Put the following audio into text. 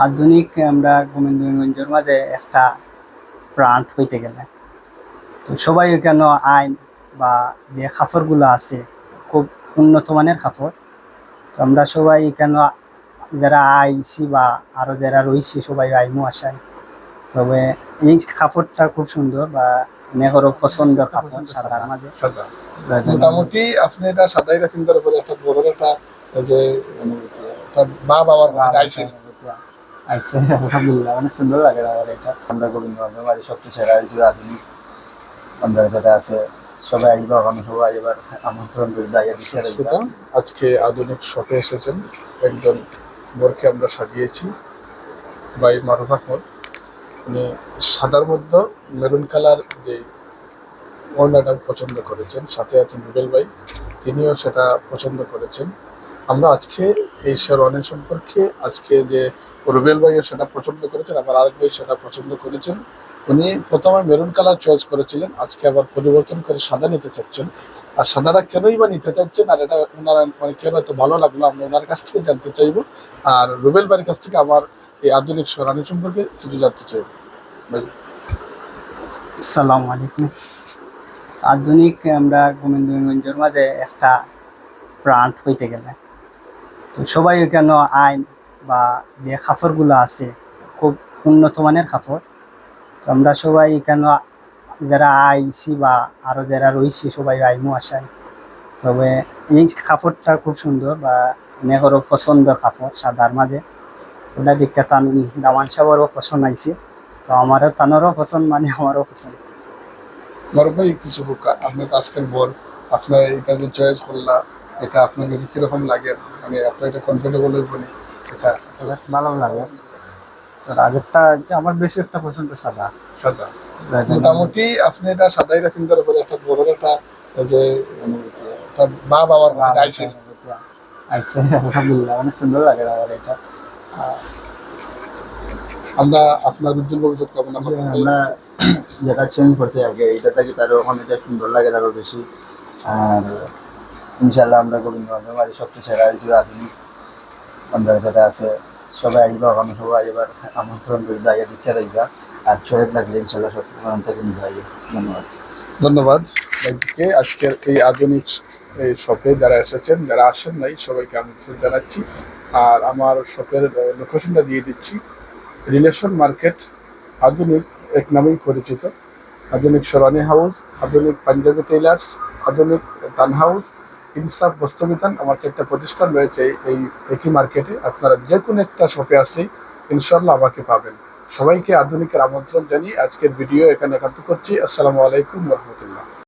আধুনিক আমরা গোবিন্দগঞ্জের মাঝে একটা ব্র্যান্ড হইতে গেলে তো সবাই এখানে আইন বা যে কাপড়গুলো আছে খুব উন্নত মানের কাপড়। তো আমরা সবাই এখানে যারা আইছি বা আরো যারা রয়েছে সবাই আইমু আসায়। তবে এই কাপড়টা খুব সুন্দর বা নেহরও পছন্দের কাপড় সাদার মাঝে। সাদা মোটামুটি আপনি এটা সাদাই রাখেন, তার উপরে একটা বড় একটা যে একটা মা বাবার গাইছে আচ্ছা, আলহামদুলিল্লাহ অনেক সুন্দর লাগে আমার এটা। আমরা গোবিন্দগঞ্জের মাঝে সবচেয়ে সেরা আধুনিক আমরা যেটা আছে সবাই আসবে, আমি সবাই এবার আমন্ত্রণ করি দাইয়া দিতে। আজকে আধুনিক শপে এসেছেন একজন বোরকে আমরা সাজিয়েছি বাই মারুফ আহমদ। উনি সাদার মধ্যে মেরুন কালার যে ওড়নাটা পছন্দ করেছেন, সাথে আছেন রুবেল ভাই, তিনিও সেটা পছন্দ করেছেন। আমরা আজকে এই শেরওয়ানি সম্পর্কে আজকে যে রুবেল ভাইও সেটা পছন্দ করেছেন, আবার আরেক ভাই সেটা পছন্দ করেছেন। উনি প্রথমে মেরুন কালার চয়েস করেছিলেন, আজকে আবার পরিবর্তন করে সাদা নিতে চাচ্ছেন। আর সাদাটা কেনই বা নিতে চাচ্ছেন আর এটা ওনার মানে কেন এত ভালো লাগলো আমরা ওনার কাছ থেকে জানতে চাইবো। আর রুবেল ভাইয়ের কাছ থেকে আমার এই আধুনিক শেরওয়ানি সম্পর্কে কিছু জানতে চাইবো। আসসালামু আলাইকুম। আধুনিক আমরা গোবিন্দগঞ্জের মাঝে একটা ব্র্যান্ড হইতে গেলে তো সবাই এখানে আইন বা যে কাপড়গুলো আছে খুব উন্নত মানের কাপড়। তো আমরা সবাই এখানে যারা আইছি বা আরো যারা রয়েছে সবাই আইমু আসায়। তবে এই কাপড়টা খুব সুন্দর বা নেহরও পছন্দের কাপড় সাদার মাঝে। ওটা দেখতে তান দামান সাহেবেরও পছন্দ আইছে। তো আমারও তানেরও পছন্দ মানে আমারও পছন্দ। মারুফ ভাই কিছু হোক, আপনি তো আজকের বল, আপনার এটা যে চয়েস করলা এটা আপনার কাছে কিরকম লাগে? মানে আপনার এটা কমফোর্টেবল হইবনি? এটা ভালো লাগে। আগেরটা যে আমার বেশি একটা পছন্দ সাদা। সাদা মোটামুটি আপনি এটা সাদাই রাখেন, তার উপরে একটা বড় একটা যে একটা মা বাবার গাইছে আচ্ছা, আলহামদুলিল্লাহ অনেক সুন্দর লাগে আমার এটা। আমরা আপনার উজ্জ্বল ভবিষ্যৎ কামনা করি। আমরা যেটা চেঞ্জ করছি আগে এটা থেকে তারও অনেকটা সুন্দর লাগে আরও বেশি। আর ইনশাল্লাহ আমরা গোবিন্দগঞ্জের মাঝে সবচেয়ে সেরা আধুনিক আমরা যেটা আছে সবাই আসবে, আমি সবাই এবার আমন্ত্রণ করি দাইয়া দিতে রাখবা। আর চয়েস লাগলে ইনশাল্লাহ সব থেকে নিতে হবে। ধন্যবাদ। ধন্যবাদ ভাইকে। আজকের এই আধুনিক এই শপে যারা এসেছেন, যারা আসেন নাই সবাইকে আমন্ত্রণ জানাচ্ছি। আর আমার শপের লোকেশনটা দিয়ে দিচ্ছি, রিলেশন মার্কেট আধুনিক এক নামেই পরিচিত। আধুনিক শেরওয়ানি হাউস, আধুনিক পাঞ্জাবি টেইলার্স, আধুনিক তান হাউস, ইনসাফ বস্ত্রবিতান, আমার 4টা প্রতিষ্ঠান রয়েছে এই একই মার্কেটে। আপনারা যে কোনো একটা শপে আসলেই ইনশাল্লাহ আমাকে পাবেন। সবাইকে আধুনিকের আমন্ত্রণ জানিয়ে আজকের ভিডিও এখানে একান্ত করছি। আসসালামু আলাইকুম রহমতুল্লাহ।